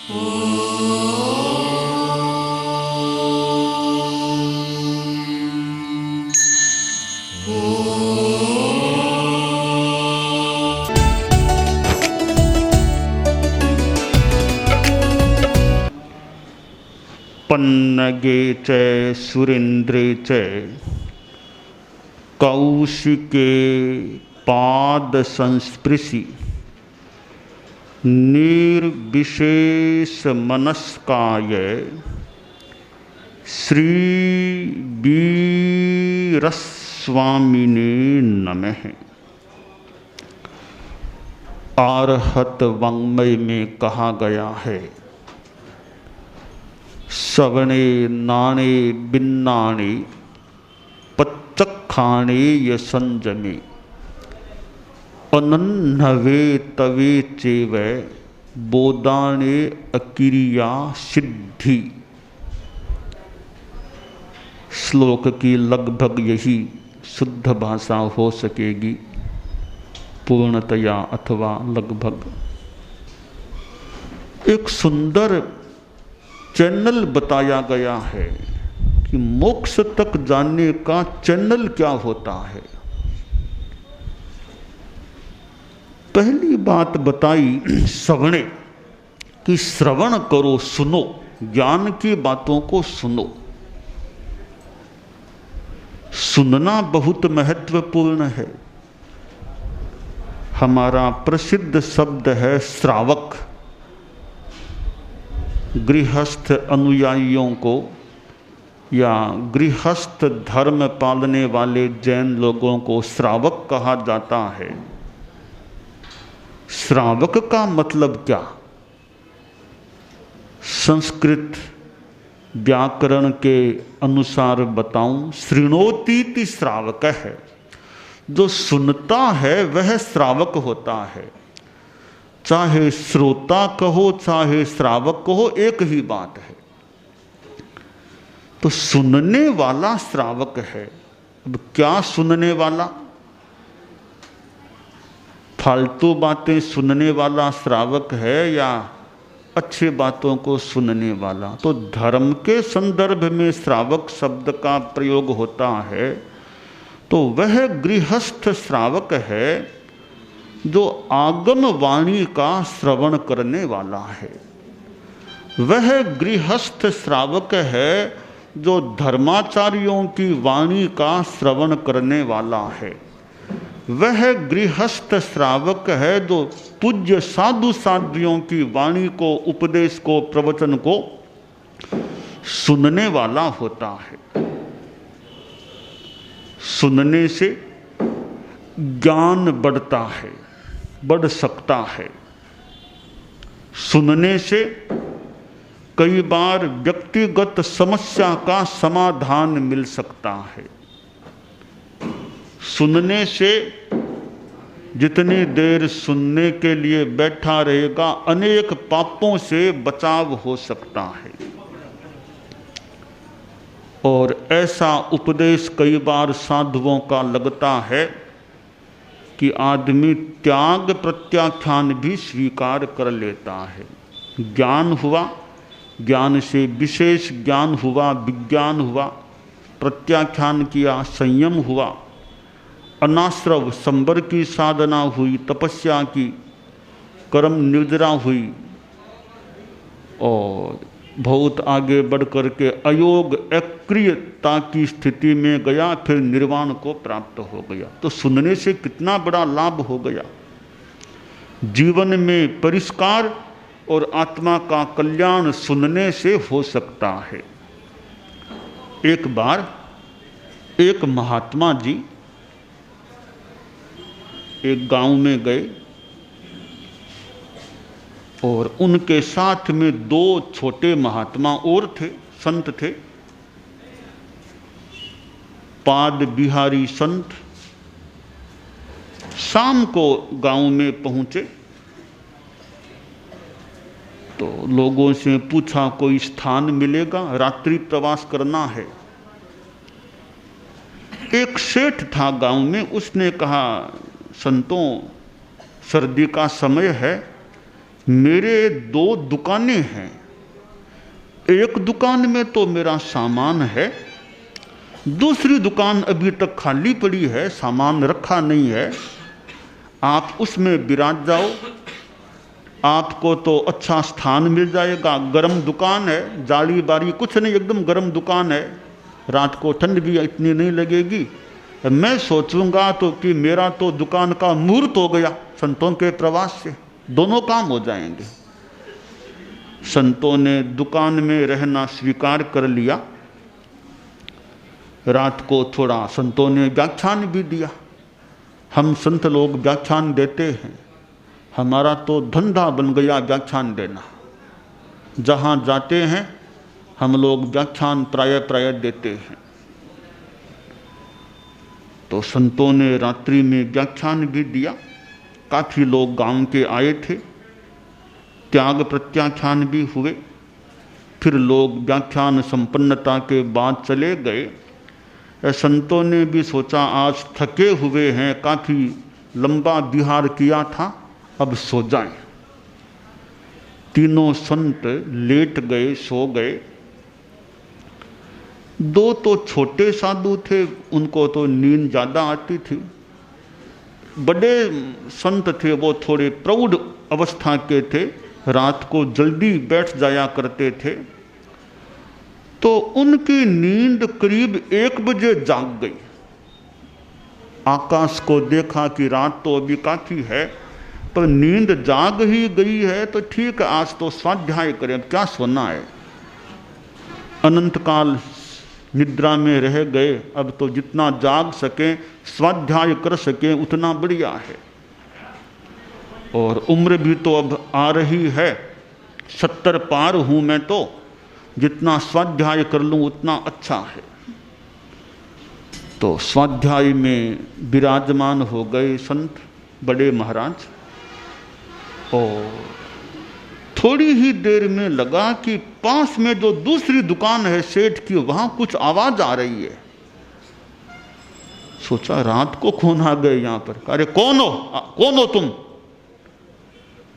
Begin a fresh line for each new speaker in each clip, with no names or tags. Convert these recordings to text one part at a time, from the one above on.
पन्नगे च सुरेन्द्रे च कौशिके पाद संस्पृशि निर्विशेष मनस्काय श्री वीरस्वामिने नमः। आरहत वाङ्मय में कहा गया है, सवणे नाणे बिन्नाणे पच्चखाणे य संजमे अनन्नवे तवे चेव बोदाणे अकिरिया सिद्धि। श्लोक की लगभग यही शुद्ध भाषा हो सकेगी, पूर्णतया अथवा लगभग। एक सुंदर चैनल बताया गया है कि मोक्ष तक जाने का चैनल क्या होता है। पहली बात बताई श्रवणे कि श्रवण करो, सुनो, ज्ञान की बातों को सुनो। सुनना बहुत महत्वपूर्ण है। हमारा प्रसिद्ध शब्द है श्रावक। गृहस्थ अनुयायियों को या गृहस्थ धर्म पालने वाले जैन लोगों को श्रावक कहा जाता है। श्रावक का मतलब क्या? संस्कृत व्याकरण के अनुसार बताऊं, शृणोतीति श्रावक है। जो सुनता है वह श्रावक होता है। चाहे श्रोता कहो चाहे श्रावक कहो, एक ही बात है। तो सुनने वाला श्रावक है। अब क्या सुनने वाला? फालतू बातें सुनने वाला श्रावक है या अच्छी बातों को सुनने वाला? तो धर्म के संदर्भ में श्रावक शब्द का प्रयोग होता है तो वह गृहस्थ श्रावक है जो आगम वाणी का श्रवण करने वाला है। वह गृहस्थ श्रावक है जो धर्माचार्यों की वाणी का श्रवण करने वाला है। वह गृहस्थ श्रावक है जो पूज्य साधु साध्वियों की वाणी को, उपदेश को, प्रवचन को सुनने वाला होता है। सुनने से ज्ञान बढ़ता है, बढ़ सकता है। सुनने से कई बार व्यक्तिगत समस्या का समाधान मिल सकता है। सुनने से जितनी देर सुनने के लिए बैठा रहेगा अनेक पापों से बचाव हो सकता है। और ऐसा उपदेश कई बार साधुओं का लगता है कि आदमी त्याग प्रत्याख्यान भी स्वीकार कर लेता है। ज्ञान हुआ, ज्ञान से विशेष ज्ञान हुआ, विज्ञान हुआ, प्रत्याख्यान किया, संयम हुआ, अनाश्रव संबर की साधना हुई, तपस्या की, कर्म निद्रा हुई और बहुत आगे बढ़ कर के अयोग अक्रियता की स्थिति में गया, फिर निर्वाण को प्राप्त हो गया। तो सुनने से कितना बड़ा लाभ हो गया। जीवन में परिष्कार और आत्मा का कल्याण सुनने से हो सकता है। एक बार एक महात्मा जी एक गांव में गए और उनके साथ में दो छोटे महात्मा और थे, संत थे। पाद बिहारी संत शाम को गांव में पहुंचे तो लोगों से पूछा कोई स्थान मिलेगा, रात्रि प्रवास करना है। एक सेठ था गांव में, उसने कहा संतों सर्दी का समय है, मेरे 2 दुकानें हैं, एक दुकान में तो मेरा सामान है, दूसरी दुकान अभी तक खाली पड़ी है, सामान रखा नहीं है। आप उसमें विराज जाओ, आपको तो अच्छा स्थान मिल जाएगा। गर्म दुकान है, जाली बारी कुछ नहीं, एकदम गर्म दुकान है, रात को ठंड भी इतनी नहीं लगेगी। मैं सोचूंगा तो कि मेरा तो दुकान का मुहूर्त हो गया संतों के प्रवास से, दोनों काम हो जाएंगे। संतों ने दुकान में रहना स्वीकार कर लिया। रात को थोड़ा संतों ने व्याख्यान भी दिया। हम संत लोग व्याख्यान देते हैं, हमारा तो धंधा बन गया व्याख्यान देना। जहाँ जाते हैं हम लोग व्याख्यान प्राय देते हैं। तो संतों ने रात्रि में व्याख्यान भी दिया। काफ़ी लोग गांव के आए थे, त्याग प्रत्याख्यान भी हुए। फिर लोग व्याख्यान संपन्नता के बाद चले गए। संतों ने भी सोचा आज थके हुए हैं, काफ़ी लंबा विहार किया था, अब सो जाएं। तीनों संत लेट गए, सो गए। 2 तो छोटे साधु थे, उनको तो नींद ज़्यादा आती थी। बड़े संत थे, वो थोड़े प्रौढ़ अवस्था के थे, रात को जल्दी बैठ जाया करते थे। तो उनकी नींद करीब 1 बजे जाग गई। आकाश को देखा कि रात तो अभी काफ़ी है, पर नींद जाग ही गई है तो ठीक है, आज तो स्वाध्याय करें, क्या सोना है। अनंत काल निद्रा में रह गए, अब तो जितना जाग सकें स्वाध्याय कर सकें उतना बढ़िया है। और उम्र भी तो अब आ रही है, 70 पार हूँ मैं, तो जितना स्वाध्याय कर लूँ उतना अच्छा है। तो स्वाध्याय में विराजमान हो गए संत बड़े महाराज। और थोड़ी ही देर में लगा कि पास में जो दूसरी दुकान है सेठ की, वहां कुछ आवाज आ रही है। सोचा रात को कौन आ गए यहां पर। अरे कौन हो तुम?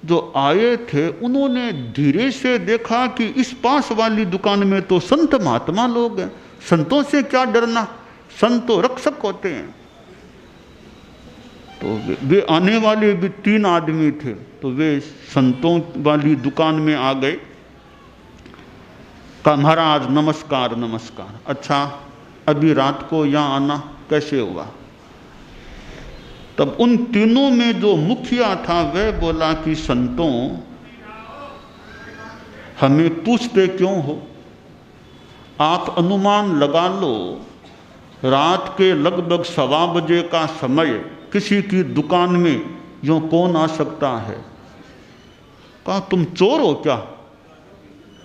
जो आए थे उन्होंने धीरे से देखा कि इस पास वाली दुकान में तो संत महात्मा लोग हैं, संतों से क्या डरना, संत तो रक्षक होते हैं। तो वे आने वाले भी 3 आदमी थे, तो वे संतों वाली दुकान में आ गए। कहा महाराज नमस्कार नमस्कार। अच्छा अभी रात को यहाँ आना कैसे हुआ? तब उन तीनों में जो मुखिया था वह बोला कि संतों हमें पूछते क्यों हो? आप अनुमान लगा लो, रात के लगभग 1:15 बजे का समय किसी की दुकान में यूं कौन आ सकता है? कहा तुम चोर हो क्या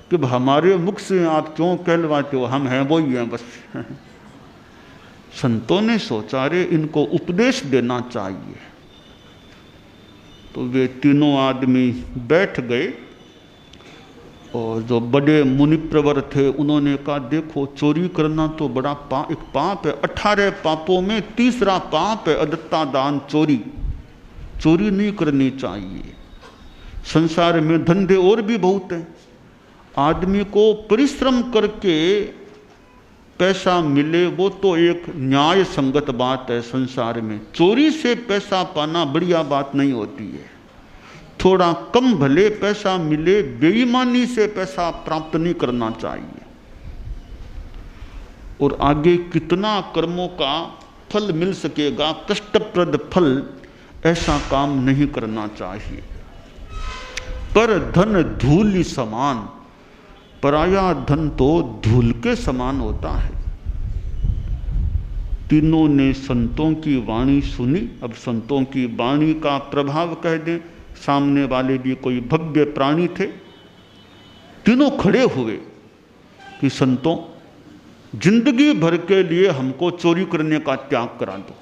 कि हमारे मुख से आप क्यों कहलवाते हो? हम हैं वही हैं बस। संतों ने सोचा रे इनको उपदेश देना चाहिए। तो वे तीनों आदमी बैठ गए और जो बड़े मुनिप्रवर थे उन्होंने कहा देखो चोरी करना तो बड़ा एक पाप है, 18 पापों में तीसरा पाप है अदत्ता दान चोरी। चोरी नहीं करनी चाहिए। संसार में धंधे और भी बहुत हैं, आदमी को परिश्रम करके पैसा मिले वो तो एक न्याय संगत बात है। संसार में चोरी से पैसा पाना बढ़िया बात नहीं होती है। थोड़ा कम भले पैसा मिले, बेईमानी से पैसा प्राप्त नहीं करना चाहिए। और आगे कितना कर्मों का फल मिल सकेगा, कष्टप्रद फल, ऐसा काम नहीं करना चाहिए। पर धन धूल समान, पराया धन तो धूल के समान होता है। तीनों ने संतों की वाणी सुनी। अब संतों की वाणी का प्रभाव कह दें, सामने वाले भी कोई भव्य प्राणी थे। तीनों खड़े हुए कि संतों जिंदगी भर के लिए हमको चोरी करने का त्याग करा दो।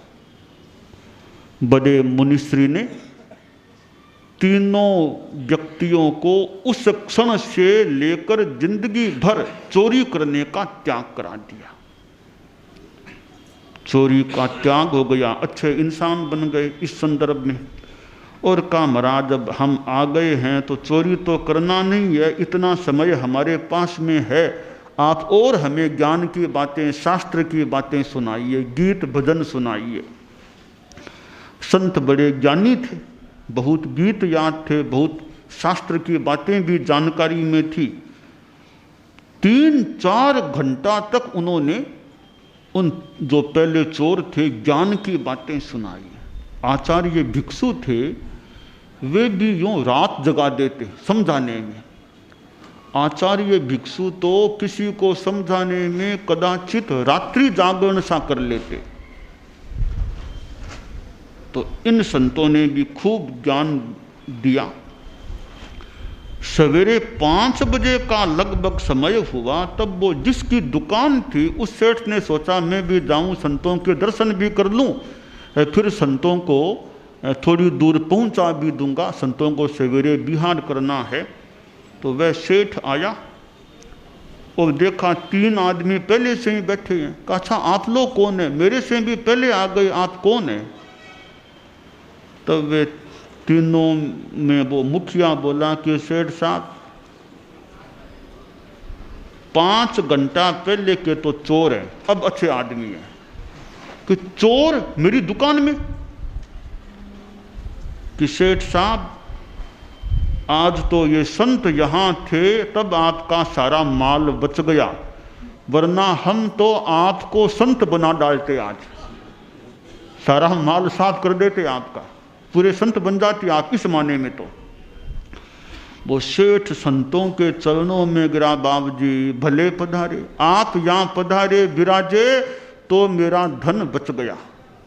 बड़े मुनिश्री ने तीनों व्यक्तियों को उस क्षण से लेकर जिंदगी भर चोरी करने का त्याग करा दिया। चोरी का त्याग हो गया, अच्छे इंसान बन गए। इस संदर्भ में और कहा महाराज अब हम आ गए हैं तो चोरी तो करना नहीं है, इतना समय हमारे पास में है, आप और हमें ज्ञान की बातें, शास्त्र की बातें सुनाइए, गीत भजन सुनाइए। संत बड़े ज्ञानी थे, बहुत गीत याद थे, बहुत शास्त्र की बातें भी जानकारी में थी। 3-4 घंटा तक उन्होंने उन जो पहले चोर थे ज्ञान की बातें सुनाई। आचार्य भिक्षु थे, वे भी यूं रात जगा देते समझाने में। आचार्य भिक्षु तो किसी को समझाने में कदाचित रात्रि जागरण सा कर लेते। तो इन संतों ने भी खूब ज्ञान दिया। सवेरे 5 बजे का लगभग समय हुआ, तब वो जिसकी दुकान थी उस सेठ ने सोचा मैं भी जाऊं, संतों के दर्शन भी कर लूं, फिर संतों को थोड़ी दूर पहुंचा भी दूंगा, संतों को सवेरे बिहार करना है। तो वह सेठ आया और देखा 3 आदमी पहले से ही बैठे हैं। कहा अच्छा आप लोग कौन है, मेरे से भी पहले आ गए, आप कौन है? तब वे तीनों में वो मुखिया बोला कि सेठ साहब 5 घंटा पहले के तो चोर है, अब अच्छे आदमी है। कि चोर मेरी दुकान में? कि सेठ साहब आज तो ये संत यहाँ थे तब आपका सारा माल बच गया, वरना हम तो आपको संत बना डालते, आज सारा माल साफ कर देते आपका, पूरे संत बन जाते आप इस माने में। तो वो सेठ संतों के चरणों में गिरा, बाबूजी भले पधारे, आप यहाँ पधारे विराजे तो मेरा धन बच गया,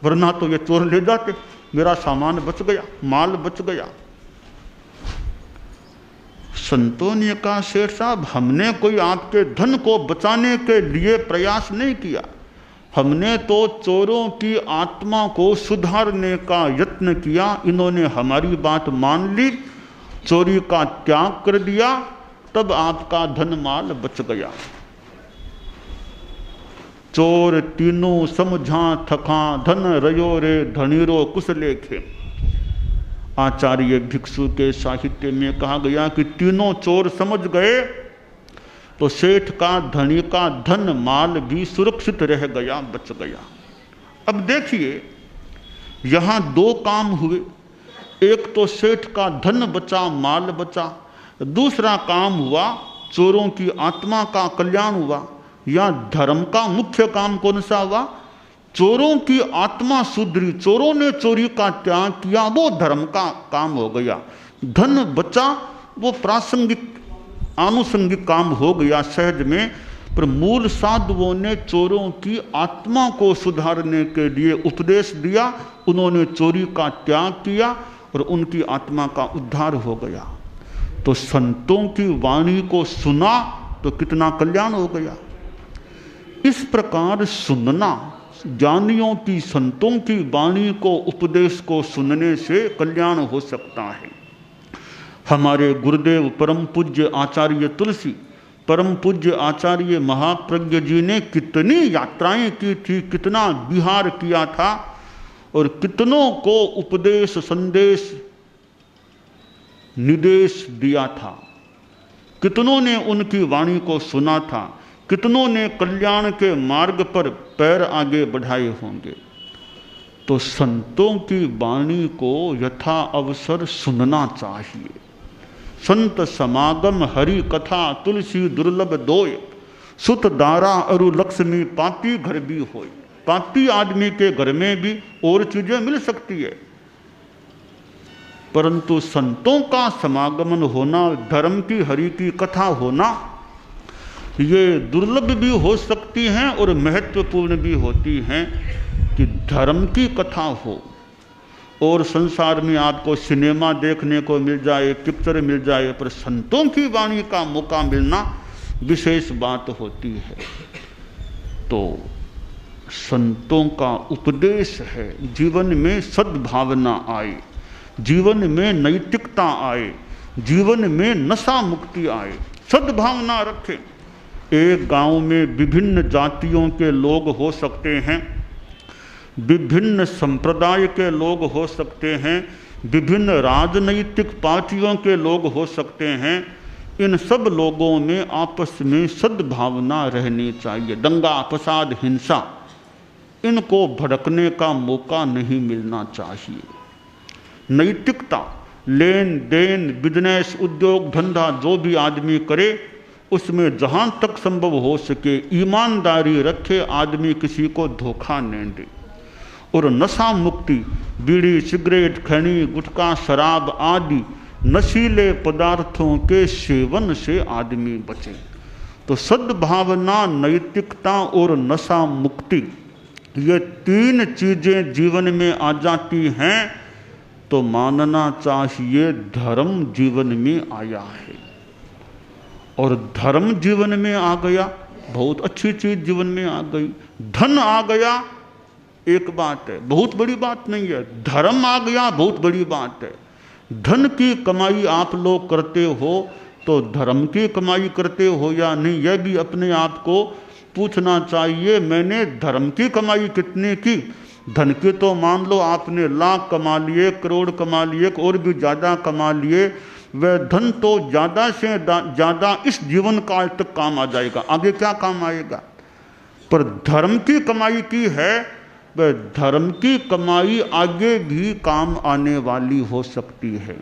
वरना तो ये चोर ले जाते, मेरा सामान बच गया, माल बच गया। संतों ने कहा सेठ साहब हमने कोई आपके धन को बचाने के लिए प्रयास नहीं किया, हमने तो चोरों की आत्मा को सुधारने का यत्न किया। इन्होंने हमारी बात मान ली, चोरी का त्याग कर दिया, तब आपका धन माल बच गया। चोर तीनों समझा थका, धन रयो रे धनीरो कुशले खे। आचार्य भिक्षु के साहित्य में कहा गया कि तीनों चोर समझ गए तो सेठ का धनी का धन माल भी सुरक्षित रह गया, बच गया। अब देखिए यहाँ 2 काम हुए, एक तो सेठ का धन बचा, माल बचा, दूसरा काम हुआ चोरों की आत्मा का कल्याण हुआ। या धर्म का मुख्य काम कौन सा हुआ? चोरों की आत्मा सुधरी, चोरों ने चोरी का त्याग किया, वो धर्म का काम हो गया। धन बचा, वो प्रासंगिक आनुषंगिक काम हो गया सहज में, पर मूल साधुओं ने चोरों की आत्मा को सुधारने के लिए उपदेश दिया, उन्होंने चोरी का त्याग किया और उनकी आत्मा का उद्धार हो गया। तो संतों की वाणी को सुना तो कितना कल्याण हो गया। इस प्रकार सुनना, ज्ञानियों की संतों की वाणी को, उपदेश को सुनने से कल्याण हो सकता है। हमारे गुरुदेव परम पूज्य आचार्य तुलसी, परम पूज्य आचार्य महाप्रज्ञ जी ने कितनी यात्राएं की थी, कितना विहार किया था और कितनों को उपदेश संदेश निर्देश दिया था, कितनों ने उनकी वाणी को सुना था, कितनों ने कल्याण के मार्ग पर पैर आगे बढ़ाए होंगे। तो संतों की वाणी को यथा अवसर सुनना चाहिए। संत समागम हरि कथा तुलसी दुर्लभ दोय, सुत दारा अरु लक्ष्मी पापी घर भी होय। पापी आदमी के घर में भी और चीजें मिल सकती है, परंतु संतों का समागमन होना, धर्म की हरि की कथा होना, ये दुर्लभ भी हो सकती हैं और महत्वपूर्ण भी होती हैं। कि धर्म की कथा हो और संसार में आपको सिनेमा देखने को मिल जाए, पिक्चर मिल जाए, पर संतों की वाणी का मौका मिलना विशेष बात होती है। तो संतों का उपदेश है, जीवन में सद्भावना आए, जीवन में नैतिकता आए, जीवन में नशा मुक्ति आए, सद्भावना रखें। एक गांव में विभिन्न जातियों के लोग हो सकते हैं, विभिन्न संप्रदाय के लोग हो सकते हैं, विभिन्न राजनैतिक पार्टियों के लोग हो सकते हैं, इन सब लोगों में आपस में सद्भावना रहनी चाहिए। दंगा फसाद हिंसा इनको भड़कने का मौका नहीं मिलना चाहिए। नैतिकता, लेन देन, बिजनेस, उद्योग धंधा जो भी आदमी करे उसमें जहाँ तक संभव हो सके ईमानदारी रखे, आदमी किसी को धोखा नहीं दे। और नशा मुक्ति, बीड़ी सिगरेट खैनी गुटखा शराब आदि नशीले पदार्थों के सेवन से आदमी बचे। तो सद्भावना, नैतिकता और नशा मुक्ति ये तीन चीजें जीवन में आ जाती हैं तो मानना चाहिए धर्म जीवन में आया है। और धर्म जीवन में आ गया, बहुत अच्छी चीज जीवन में आ गई। धन आ गया एक बात है, बहुत बड़ी बात नहीं है। धर्म आ गया बहुत बड़ी बात है। धन की कमाई आप लोग करते हो तो धर्म की कमाई करते हो या नहीं, यह भी अपने आप को पूछना चाहिए। मैंने धर्म की कमाई कितने की? धन की तो मान लो आपने लाख कमा लिए, करोड़ कमा लिए, और भी ज़्यादा कमा लिए, वह धन तो ज़्यादा से ज़्यादा इस जीवन काल तक काम आ जाएगा, आगे क्या काम आएगा। पर धर्म की कमाई की है, वह धर्म की कमाई आगे भी काम आने वाली हो सकती है।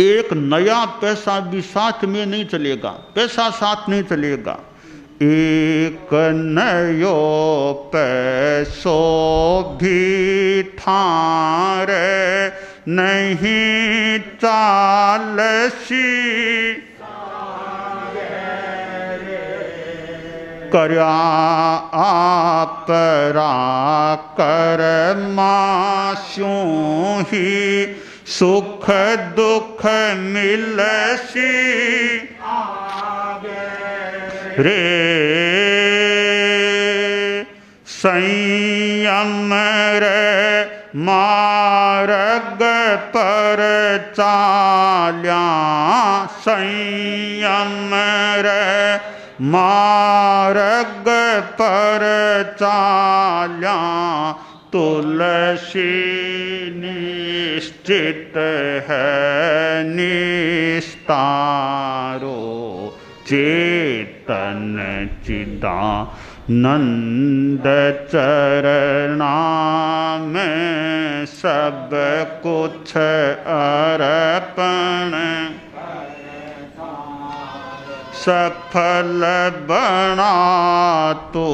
एक नया पैसा भी साथ में नहीं चलेगा, पैसा साथ नहीं चलेगा। एक नयो पैसो भी ठारे नहीं चालसी, करया आपरा कर्मा स्यों ही सुख दुख मिलसी रे। संयम रे मार्ग पर चाल्या, संयम रे मार्ग पर चाल्या, तुलसी निश्चित है निस्तारो, चेतन चिदानंद चरणा में सब कुछ अर्पण, सफल बना तो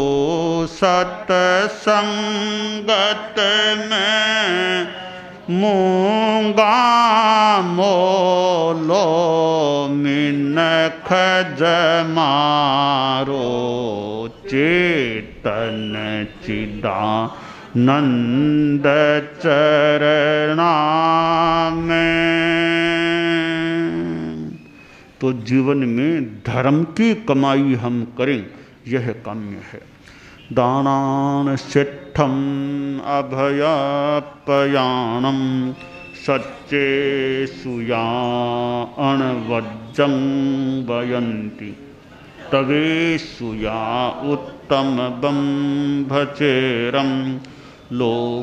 सत्संगत में, मूंगा मोलो मिनख जमारो, चेतन चिदानंद चरणा में। तो जीवन में धर्म की कमाई हम करें, यह काम्य है। दानान सिद्धम अभयपयाणम, सच्चे सुया अणवज्जं वयन्ति, तवे सुया उत्तम बंभचेरम लोग